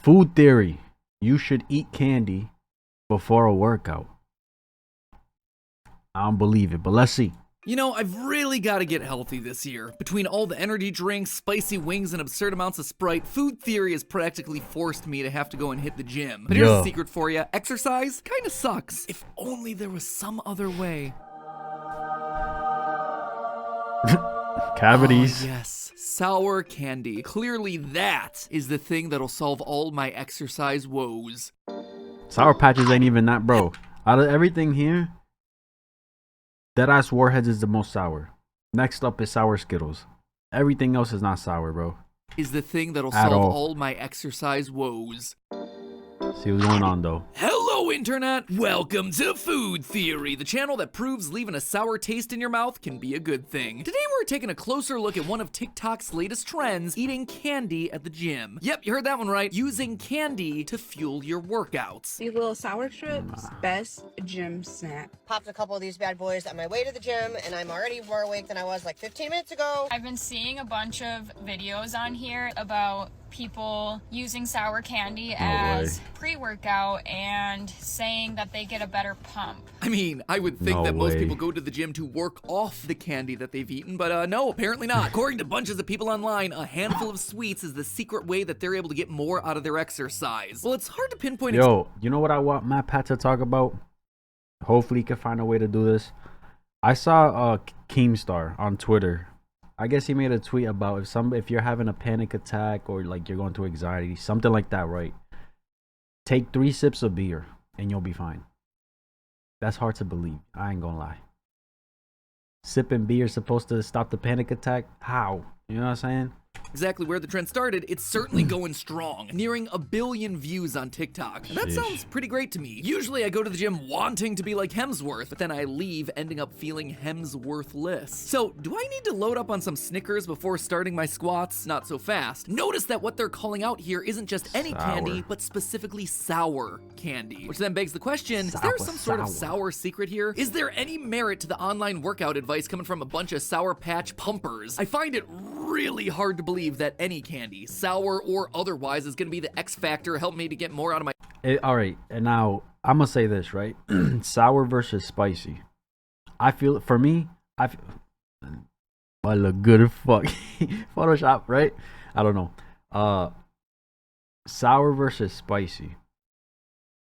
Food theory. You should eat candy before a workout. I don't believe it, but let's see. You know, I've really got to get healthy this year. Between all the energy drinks, spicy wings, and absurd amounts of Sprite, food theory has practically forced me to have to go and hit the gym. But here's a secret for you. Exercise kinda sucks. If only there was some other way. Cavities. Oh, yes. Sour candy. Clearly that is the thing that'll solve all my exercise woes. Sour Patches ain't even that, bro. Out of everything here, Deadass Warheads is the most sour. Next up is Sour Skittles. Everything else is not sour, bro. Is the thing that'll solve all my exercise woes. See what's going on, though. Hello, Internet! Welcome to Food Theory, the channel that proves leaving a sour taste in your mouth can be a good thing. Today we're taking a closer look at one of TikTok's latest trends, eating candy at the gym. Yep, you heard that one right. Using candy to fuel your workouts. These little sour strips, best gym snack. Popped a couple of these bad boys on my way to the gym, and I'm already more awake than I was like 15 minutes ago. I've been seeing a bunch of videos on here about people using sour candy as pre-workout and saying that they get a better pump. I mean, I would think that most people go to the gym to work off the candy that they've eaten, but no, apparently not. According to bunches of people online, a handful of sweets is the secret way that they're able to get more out of their exercise. Well, it's hard to pinpoint. Yo, you know what I want Matt Pat to talk about? Hopefully he can find a way to do this. I saw Keemstar on Twitter. I guess he made a tweet about if you're having a panic attack or like you're going through anxiety, something like that, right? Take 3 sips of beer and you'll be fine. That's hard to believe. I ain't gonna lie. Sipping beer is supposed to stop the panic attack? How? You know what I'm saying? Exactly where the trend started, it's certainly going strong, nearing 1 billion views on TikTok. And that sounds pretty great to me. Usually I go to the gym wanting to be like Hemsworth, but then I leave ending up feeling Hemsworthless. So do I need to load up on some Snickers before starting my squats? Not so fast. Notice that what they're calling out here isn't just any candy, but specifically sour candy. Which then begs the question, is there some sort of sour secret here? Is there any merit to the online workout advice coming from a bunch of Sour Patch pumpers? I find it really hard to believe that any candy, sour or otherwise, is going to be the X factor, help me to get more out of my... All right, and now I'm going to say this, right? Sour versus spicy. I feel, for me, I look good as fuck. Photoshop, right? I don't know. Sour versus spicy.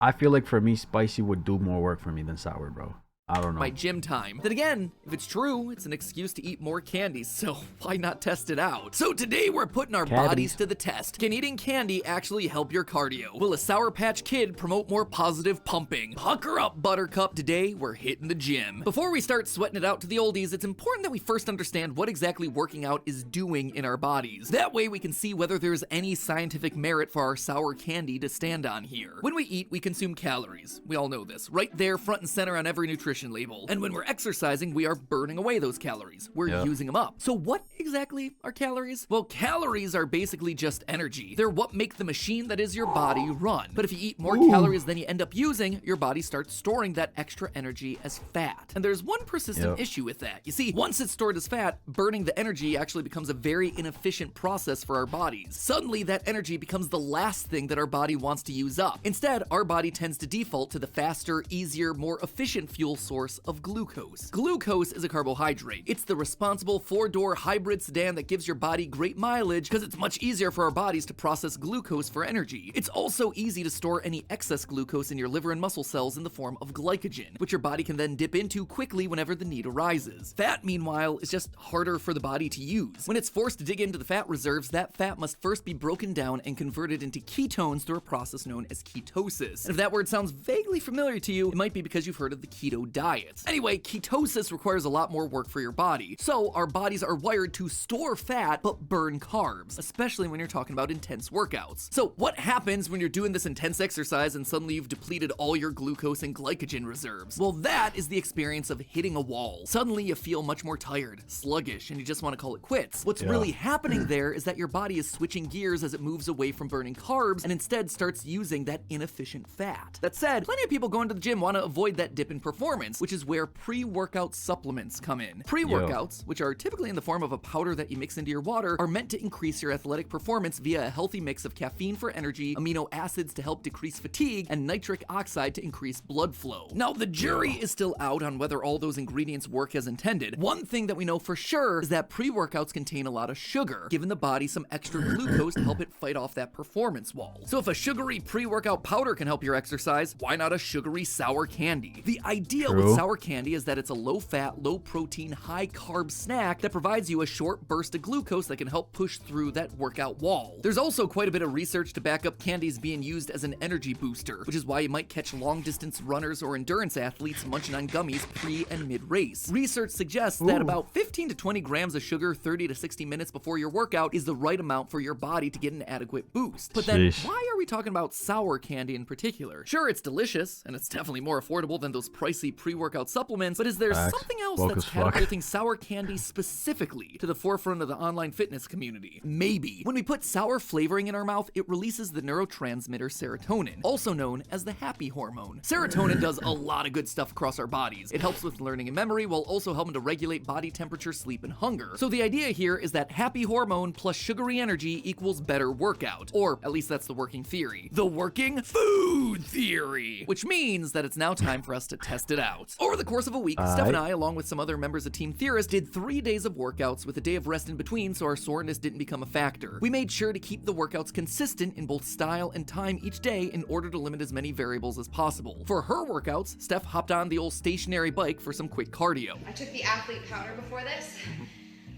I feel like for me, spicy would do more work for me than sour, bro. I don't know. My gym time. Then again, if it's true, it's an excuse to eat more candy, so why not test it out? So today we're putting our bodies to the test. Can eating candy actually help your cardio? Will a Sour Patch Kid promote more positive pumping? Pucker up, Buttercup. Today we're hitting the gym. Before we start sweating it out to the oldies, it's important that we first understand what exactly working out is doing in our bodies. That way we can see whether there's any scientific merit for our sour candy to stand on here. When we eat, we consume calories. We all know this. Right there, front and center on every nutrition label. And when we're exercising, we are burning away those calories. We're using them up. So what exactly are calories? Well, calories are basically just energy. They're what make the machine that is your body run. But if you eat more calories than you end up using, your body starts storing that extra energy as fat. And there's one persistent issue with that. You see, once it's stored as fat, burning the energy actually becomes a very inefficient process for our bodies. Suddenly, that energy becomes the last thing that our body wants to use up. Instead, our body tends to default to the faster, easier, more efficient fuel source of glucose. Glucose is a carbohydrate. It's the responsible 4-door hybrid sedan that gives your body great mileage because it's much easier for our bodies to process glucose for energy. It's also easy to store any excess glucose in your liver and muscle cells in the form of glycogen, which your body can then dip into quickly whenever the need arises. Fat, meanwhile, is just harder for the body to use. When it's forced to dig into the fat reserves, that fat must first be broken down and converted into ketones through a process known as ketosis. And if that word sounds vaguely familiar to you, it might be because you've heard of the keto diet. Anyway, ketosis requires a lot more work for your body. So our bodies are wired to store fat but burn carbs, especially when you're talking about intense workouts. So what happens when you're doing this intense exercise and suddenly you've depleted all your glucose and glycogen reserves? Well, that is the experience of hitting a wall. Suddenly you feel much more tired, sluggish, and you just want to call it quits. What's really happening there is that your body is switching gears as it moves away from burning carbs and instead starts using that inefficient fat. That said, plenty of people going to the gym want to avoid that dip in performance. performance, which is where pre-workout supplements come in. Pre-workouts, which are typically in the form of a powder that you mix into your water, are meant to increase your athletic performance via a healthy mix of caffeine for energy, amino acids to help decrease fatigue, and nitric oxide to increase blood flow. Now, the jury is still out on whether all those ingredients work as intended. One thing that we know for sure is that pre-workouts contain a lot of sugar, giving the body some extra glucose to help it fight off that performance wall. So if a sugary pre-workout powder can help your exercise, why not a sugary sour candy? The idea with sour candy is that it's a low-fat, low-protein, high-carb snack that provides you a short burst of glucose that can help push through that workout wall. There's also quite a bit of research to back up candies being used as an energy booster, which is why you might catch long-distance runners or endurance athletes munching on gummies pre and mid-race. Research suggests that about 15 to 20 grams of sugar 30 to 60 minutes before your workout is the right amount for your body to get an adequate boost. But then, why are we talking about sour candy in particular? Sure, it's delicious, and it's definitely more affordable than those pricey pre-workout supplements, but is there something else that's catapulting sour candy specifically to the forefront of the online fitness community? Maybe. When we put sour flavoring in our mouth, it releases the neurotransmitter serotonin, also known as the happy hormone. Serotonin does a lot of good stuff across our bodies. It helps with learning and memory while also helping to regulate body temperature, sleep, and hunger. So the idea here is that happy hormone plus sugary energy equals better workout, or at least that's the working theory. The working food theory, which means that it's now time for us to test it out. Over the course of a week, Steph and I, along with some other members of Team Theorist, did 3 days of workouts with a day of rest in between so our soreness didn't become a factor. We made sure to keep the workouts consistent in both style and time each day in order to limit as many variables as possible. For her workouts, Steph hopped on the old stationary bike for some quick cardio. I took the athlete powder before this,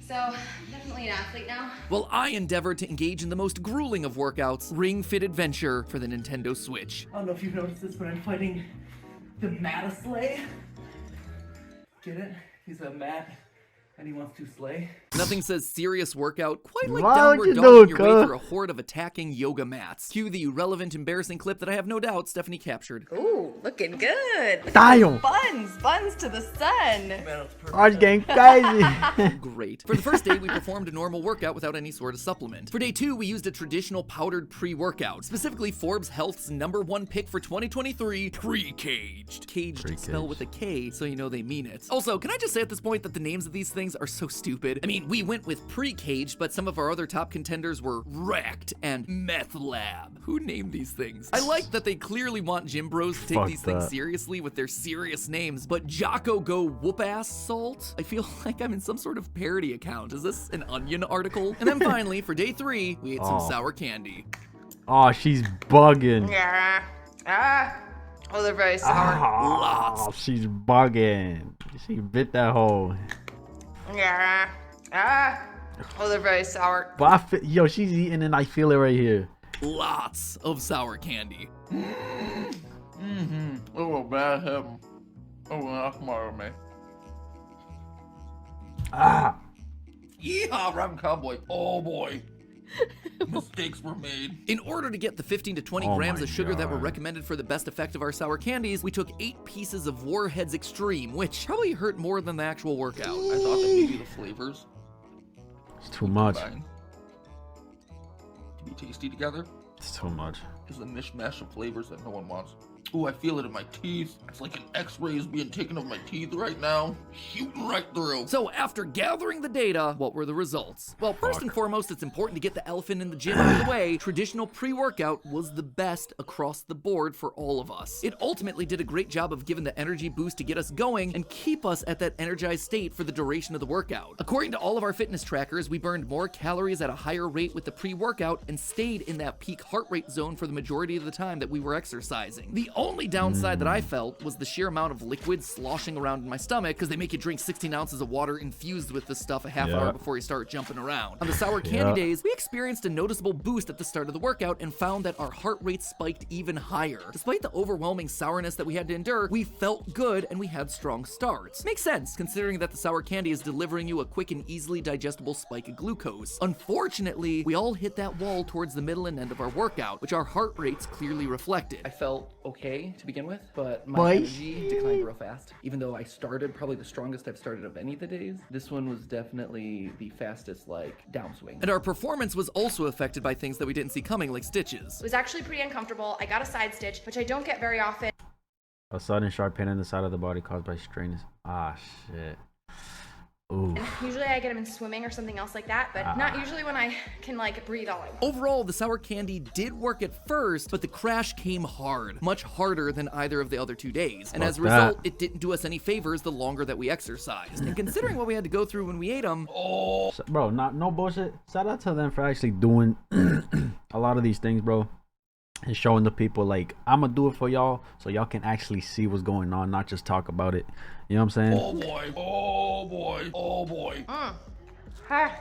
so I'm definitely an athlete now. While I endeavored to engage in the most grueling of workouts, Ring Fit Adventure for the Nintendo Switch. I don't know if you've noticed this, but I'm fighting the Mataslay. Get it? He's a Matt, and he wants to slay. Nothing says serious workout quite like downward doging your way through a horde of attacking yoga mats. Cue the relevant, embarrassing clip that I have no doubt Stephanie captured. Ooh, looking good. Damn. Buns to the sun. I was getting crazy. Great. For the first day, we performed a normal workout without any sort of supplement. For day 2, we used a traditional powdered pre-workout, specifically Forbes Health's #1 pick for 2023, Pre-Caged. Caged spelled with a K, so you know they mean it. Also, can I just say at this point that the names of these things are so stupid? I mean, we went with Pre-Caged, but some of our other top contenders were Wrecked and Meth Lab. Who named these things? I like that they clearly want gym bros to take these things seriously with their serious names, but Jocko Go Whoop Ass Salt? I feel like I'm in some sort of parody account. Is this an Onion article? And then finally, for day 3, we ate some sour candy. Oh, she's bugging. Yeah. Oh, they're very sour. Lots. She's bugging. She bit that hole. Yeah. Oh, they're very sour. But yo, she's eating and I feel it right here. Lots of sour candy. Oh, bad heaven. Oh, that's more of me. Yeehaw, Rum Cowboy. Oh boy. Mistakes were made. In order to get the 15 to 20 grams of sugar that were recommended for the best effect of our sour candies, we took 8 pieces of Warheads Extreme, which probably hurt more than the actual workout. I thought that maybe the flavors It's too much. to be tasty together. It's too much. It's a mishmash of flavors that no one wants. Ooh, I feel it in my teeth. It's like an x-ray is being taken of my teeth right now. Shooting right through. So after gathering the data, what were the results? Well, first and foremost, it's important to get the elephant in the gym out of the way. Traditional pre-workout was the best across the board for all of us. It ultimately did a great job of giving the energy boost to get us going and keep us at that energized state for the duration of the workout. According to all of our fitness trackers, we burned more calories at a higher rate with the pre-workout and stayed in that peak heart rate zone for the majority of the time that we were exercising. The only downside that I felt was the sheer amount of liquid sloshing around in my stomach, because they make you drink 16 ounces of water infused with this stuff a half hour before you start jumping around. On the sour candy days, we experienced a noticeable boost at the start of the workout and found that our heart rate spiked even higher. Despite the overwhelming sourness that we had to endure, we felt good and we had strong starts. Makes sense, considering that the sour candy is delivering you a quick and easily digestible spike of glucose. Unfortunately, we all hit that wall towards the middle and end of our workout, which our heart rates clearly reflected. I felt okay to begin with, but my energy declined real fast. Even though I started probably the strongest I've started of any of the days, this one was definitely the fastest, like, downswing. And our performance was also affected by things that we didn't see coming, like stitches. It was actually pretty uncomfortable. I got a side stitch, which I don't get very often. A sudden sharp pain in the side of the body caused by strain. Ah, shit. Ooh. Usually I get them in swimming or something else like that, but not usually when I can like breathe all I want. Overall, the sour candy did work at first, but the crash came hard, much harder than either of the other 2 days. And as a result, it didn't do us any favors the longer that we exercised. And considering what we had to go through when we ate them, Bro, no bullshit. Shout out to them for actually doing a lot of these things, bro. And showing the people, like, I'm gonna do it for y'all so y'all can actually see what's going on, not just talk about it. You know what I'm saying? Oh boy, oh boy, oh boy. Hi.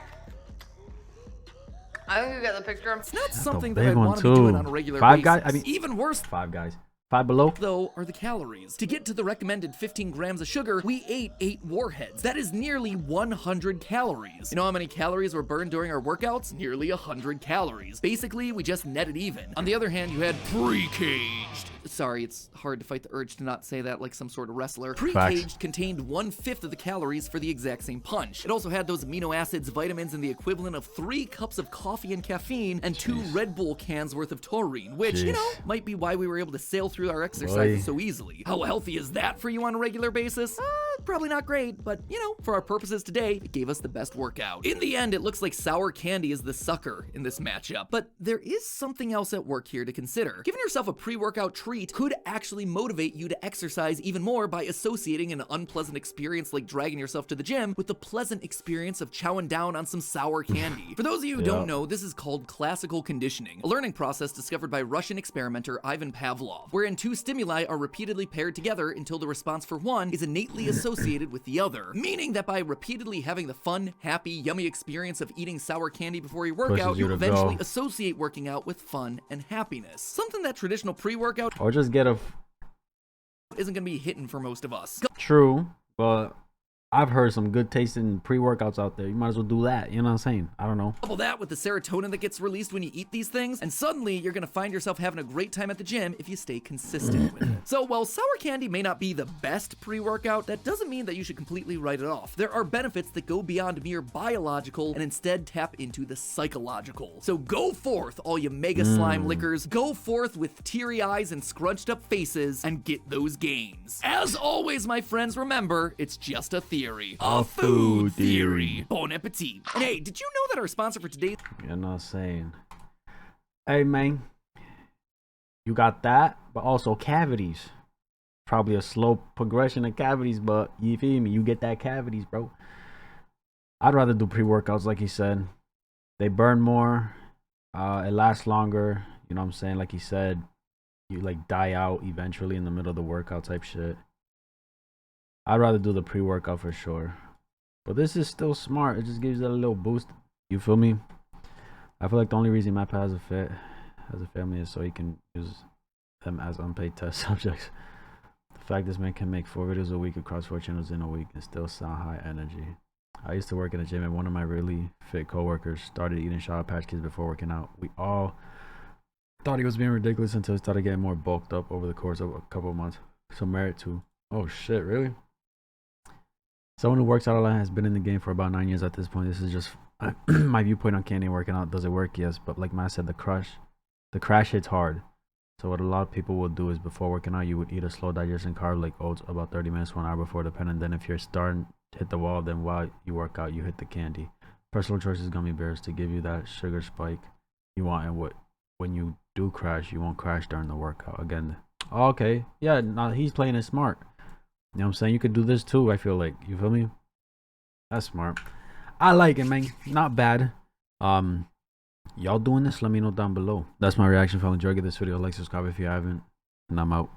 I think you get the picture. it's not something big that I one, want to be doing too. on a regular Five basis. Guys- I mean- Even worse, 5 guys. 5 below. though, are the calories. To get to the recommended 15 grams of sugar, we ate 8 warheads. That is nearly 100 calories. You know how many calories were burned during our workouts? Nearly 100 calories. Basically, we just netted even. On the other hand, you had pre-caged. Sorry, it's hard to fight the urge to not say that like some sort of wrestler. Pre-caged contained 1/5 of the calories for the exact same punch. It also had those amino acids, vitamins, and the equivalent of 3 cups of coffee and caffeine and 2 Red Bull cans worth of taurine, which, you know, might be why we were able to sail through our exercises so easily. How healthy is that for you on a regular basis? Probably not great, but, you know, for our purposes today, it gave us the best workout. In the end, it looks like sour candy is the sucker in this matchup, but there is something else at work here to consider. Giving yourself a pre-workout treat could actually motivate you to exercise even more by associating an unpleasant experience like dragging yourself to the gym with the pleasant experience of chowing down on some sour candy. For those of you who don't know, this is called classical conditioning, a learning process discovered by Russian experimenter Ivan Pavlov, wherein 2 stimuli are repeatedly paired together until the response for one is innately associated with the other, meaning that by repeatedly having the fun, happy, yummy experience of eating sour candy before your workout, Pushes you you to eventually go. associate working out with fun and happiness. Something that traditional pre-workout Or just get a isn't going to be hitting for most of us. true, but I've heard some good tasting pre-workouts out there. You might as well do that. You know what I'm saying? I don't know. Couple that with the serotonin that gets released when you eat these things, and suddenly you're gonna find yourself having a great time at the gym if you stay consistent with it. So while sour candy may not be the best pre-workout, that doesn't mean that you should completely write it off. There are benefits that go beyond mere biological and instead tap into the psychological. So go forth, all you mega slime lickers. Go forth with teary eyes and scrunched up faces and get those gains. As always, my friends, remember, it's just a theory. A food theory. Bon appetit. And hey, did you know that our sponsor for today's You know what I'm saying? Hey, man. You got that, but also cavities. Probably a slow progression of cavities, but you feel me? You get that cavities, bro. I'd rather do pre-workouts, like he said. They burn more. It lasts longer. You know what I'm saying? Like he said, you like die out eventually in the middle of the workout type shit. I'd rather do the pre-workout for sure. But this is still smart. It just gives you a little boost. You feel me? I feel like the only reason Matt has a family is so he can use them as unpaid test subjects. The fact this man can make 4 videos a week across 4 channels in a week and still sound high energy. I used to work in a gym and one of my really fit coworkers started eating Sour Patch Kids before working out. We all thought he was being ridiculous until he started getting more bulked up over the course of a couple of months. So merit to. Oh shit, really? Someone who works out a lot has been in the game for about 9 years at this point. This is just my viewpoint on candy and working out. Does it work? Yes, but like Matt said, the crash hits hard. So what a lot of people will do is before working out, you would eat a slow digestion carb like oats about 30 minutes to an hour before, depending. Then if you're starting to hit the wall, then while you work out, you hit the candy. Personal choices gummy bears to give you that sugar spike you want, and when you do crash, you won't crash during the workout. Again, okay, yeah, now he's playing it smart. You know what I'm saying? You could do this too, I feel like. You feel me? That's smart. I like it, man. Not bad. Y'all doing this? Let me know down below. That's my reaction. If you enjoyed this video, like, subscribe if you haven't. And I'm out.